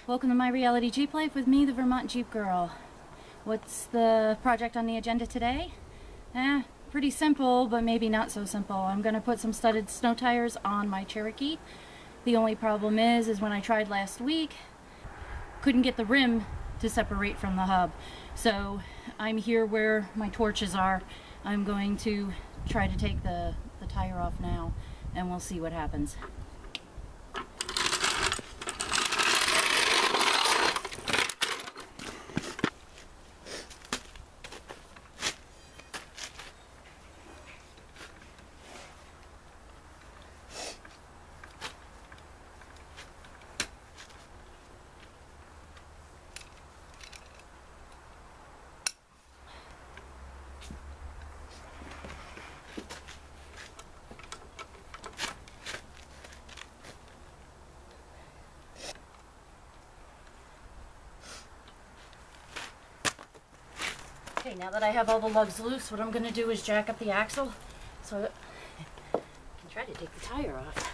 Welcome to my reality Jeep life with me, the Vermont Jeepgirl. What's the project on the agenda today? Pretty simple, but maybe not so simple. I'm going to put some studded snow tires on my Cherokee. The only problem is when I tried last week, couldn't get the rim to separate from the hub. So I'm here where my torches are. I'm going to try to take the tire off now, and we'll see what happens. Okay, now that I have all the lugs loose, what I'm going to do is jack up the axle so that I can try to take the tire off.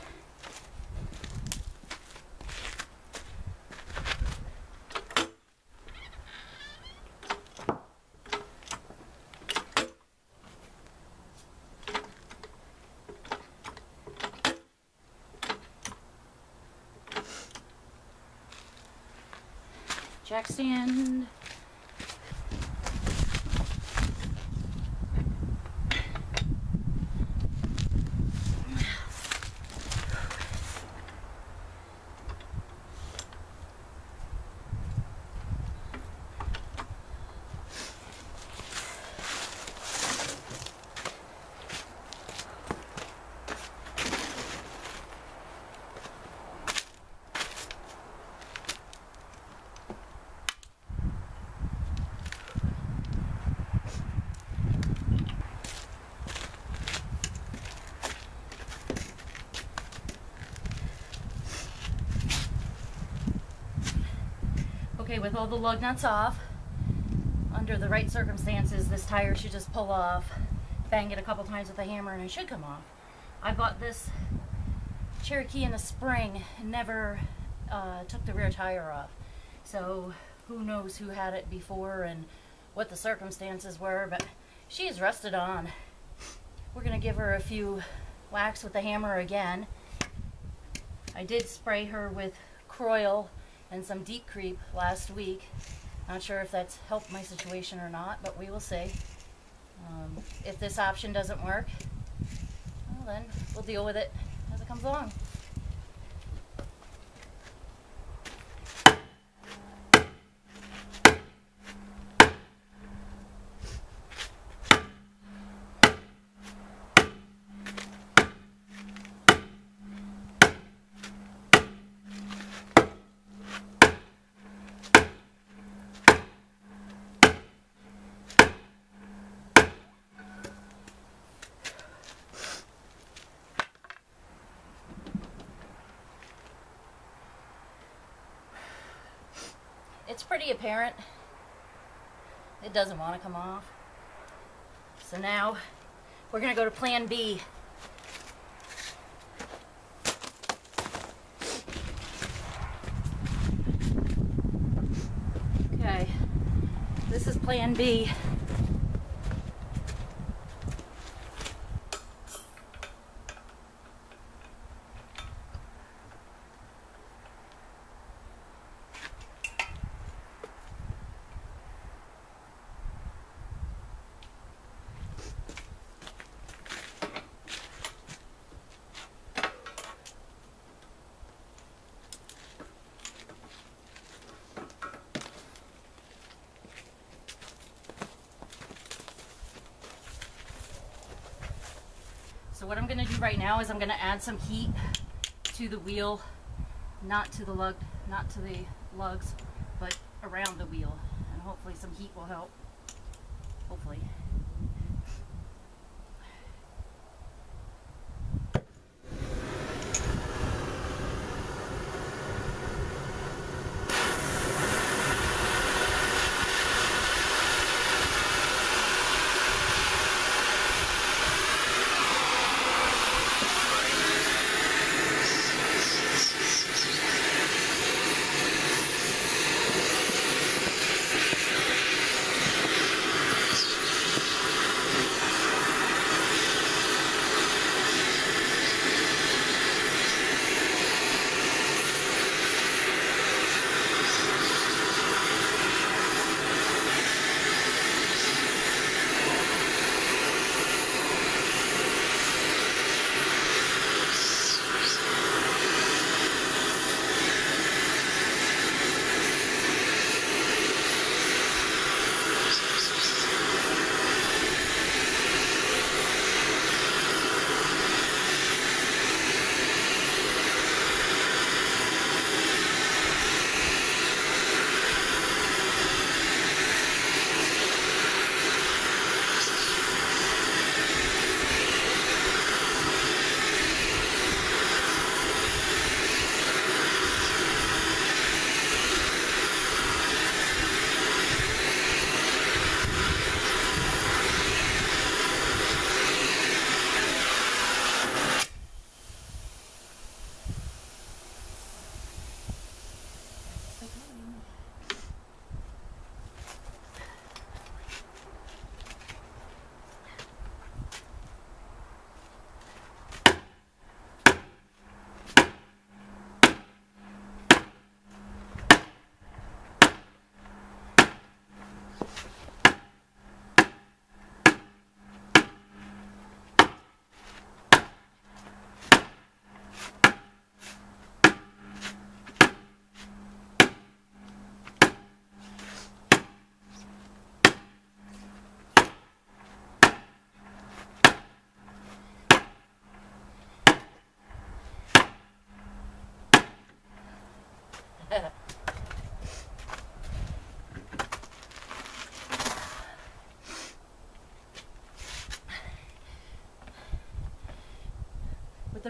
Jack stand. Okay, with all the lug nuts off, under the right circumstances, this tire should just pull off, bang it a couple times with a hammer, and it should come off. I bought this Cherokee in the spring and never took the rear tire off. So who knows who had it before and what the circumstances were, but she is rusted on. We're going to give her a few whacks with the hammer again. I did spray her with Croil and some deep creep last week. Not sure if that's helped my situation or not, but we will see. If this option doesn't work, well then we'll deal with it as it comes along. It's pretty apparent it doesn't want to come off. So now we're going to go to plan B. Okay, this is plan B. So what I'm going to do right now is I'm going to add some heat to the wheel, not to the lugs, but around the wheel, and hopefully some heat will help. Hopefully.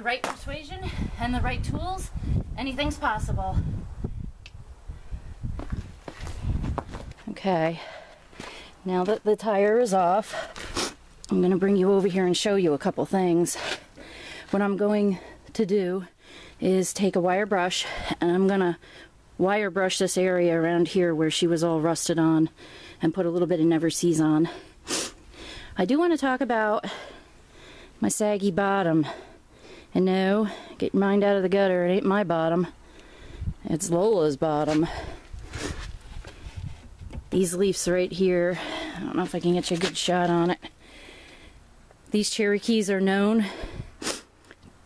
the right persuasion and the right tools, anything's possible. Okay, now that the tire is off, I'm going to bring you over here and show you a couple things. What I'm going to do is take a wire brush and I'm going to wire brush this area around here where she was all rusted on and put a little bit of Never Sees on. I do want to talk about my saggy bottom. And no, get your mind out of the gutter, it ain't my bottom. It's Lola's bottom. These leaves right here, I don't know if I can get you a good shot on it. These Cherokees are known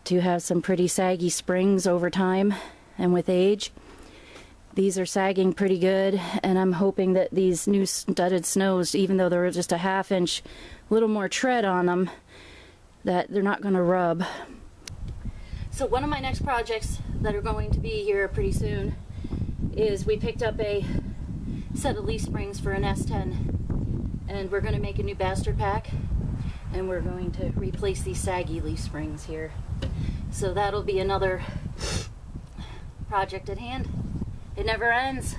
to have some pretty saggy springs over time and with age. These are sagging pretty good, and I'm hoping that these new studded snows, even though they're just a ½ inch, little more tread on them, that they're not going to rub. So one of my next projects that are going to be here pretty soon is we picked up a set of leaf springs for an S10, and we're going to make a new bastard pack, and we're going to replace these saggy leaf springs here. So that'll be another project at hand. It never ends.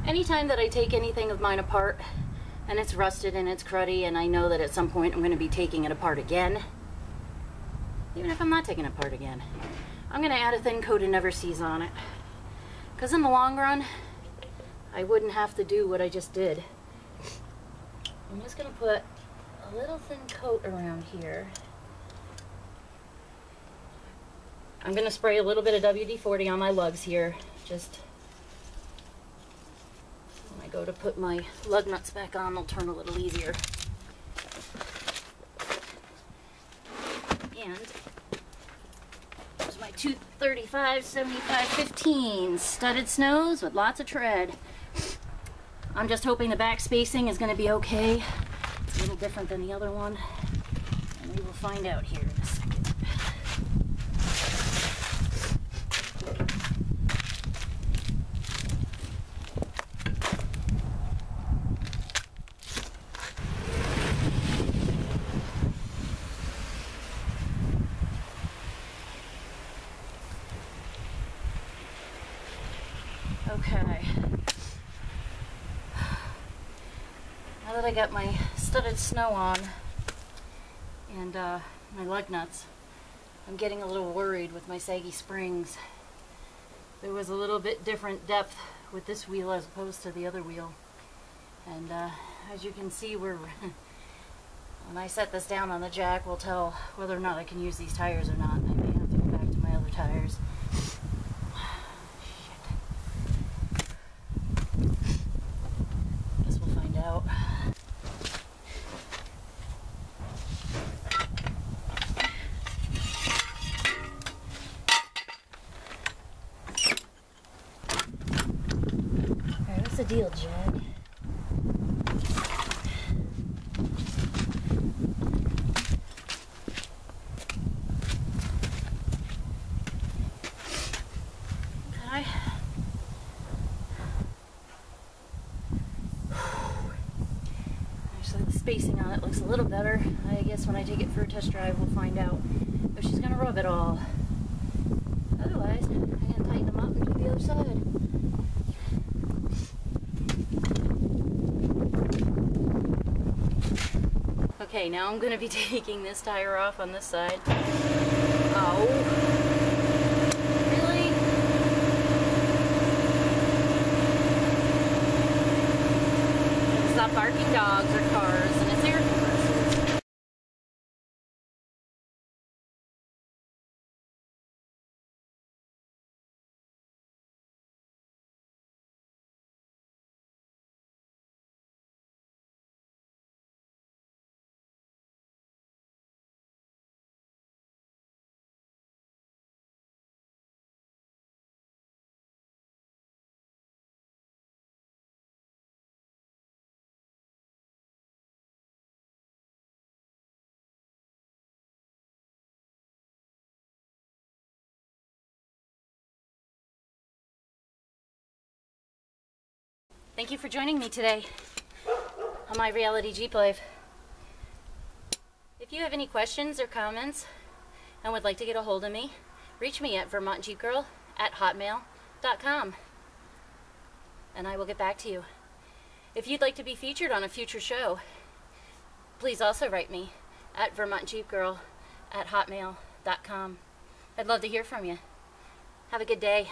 Anytime that I take anything of mine apart and it's rusted and it's cruddy and I know that at some point I'm going to be taking it apart again, even if I'm not taking it apart again, I'm going to add a thin coat of Never Sees on it. Because in the long run, I wouldn't have to do what I just did. I'm just going to put a little thin coat around here. I'm going to spray a little bit of WD-40 on my lugs here, just when I go to put my lug nuts back on, they'll turn a little easier. And there's my 235, 75, 15 studded snows with lots of tread. I'm just hoping the back spacing is going to be okay. It's a little different than the other one, and we will find out here in a second. Okay, now that I got my studded snow on and my lug nuts, I'm getting a little worried with my saggy springs. There was a little bit different depth with this wheel as opposed to the other wheel, and as you can see, when I set this down on the jack, we'll tell whether or not I can use these tires or not. I may have to go back to my other tires. Out. Alright, what's the deal, Jag? Okay. Spacing on it looks a little better. I guess when I take it for a test drive we'll find out if she's gonna rub it all. Otherwise, I'm gonna tighten them up and do the other side. Okay, now I'm gonna be taking this tire off on this side. Oh. Really? Stop barking dogs or cars and it's air compressors. Thank you for joining me today on my reality Jeep life. If you have any questions or comments and would like to get a hold of me, reach me at vermontjeepgirl@hotmail.com and I will get back to you. If you'd like to be featured on a future show, please also write me at vermontjeepgirl@hotmail.com. I'd love to hear from you. Have a good day.